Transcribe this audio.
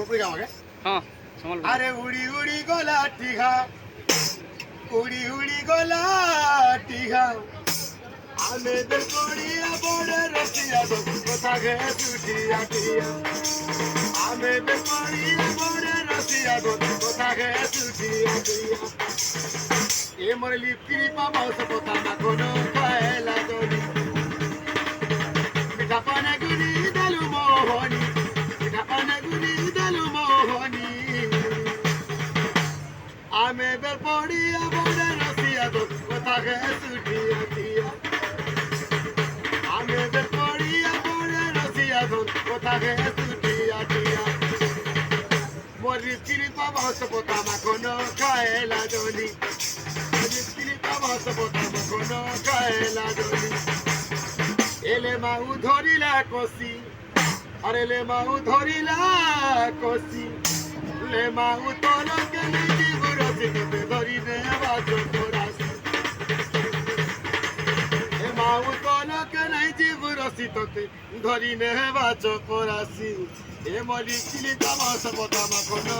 সম্বলপুরি আমাকে হ্যাঁ সম্বলপুর আরে উড়ি উড়ি গলা টিঘা উড়ি উড়ি গলা টিঘা আমেদের কড়িয়া বড় রসিয়া দো কোথা গে ছুটিয়া টিয়া আমেদের কড়িয়া বড় রসিয়া দো কোথা গে ছুটিয়া টিয়া এ মোর লিপকিরি পাবাও সে কোথা না কোনো খায়লা দলি মিঠা পানে গুনি দালু মোহনি মিঠা পানে গুনি দালু মোহনি আমেদের পড়িয়া বড় রসিয়া দো কোথা গে ছুটিয়া টিয়া আমেদের পড়িয়া বড় রসিয়া দো কোথা গে ছুটিয়া টিয়া মোর লিপকিরি পাবাও সে কোথা না কোনো খায়লা দলি এলে মাউ ধরিলা কষি আরে লে মাউ ধরিলা কষি লে মাউ তলকে নিজে গুরসি তোতে ধরি নেবা চোরাসি এ মাউ তলকে নিজে গুরসি তোতে ধরি নেবা চোরাসি এ মলি চিলি তামাস পতামা কোনো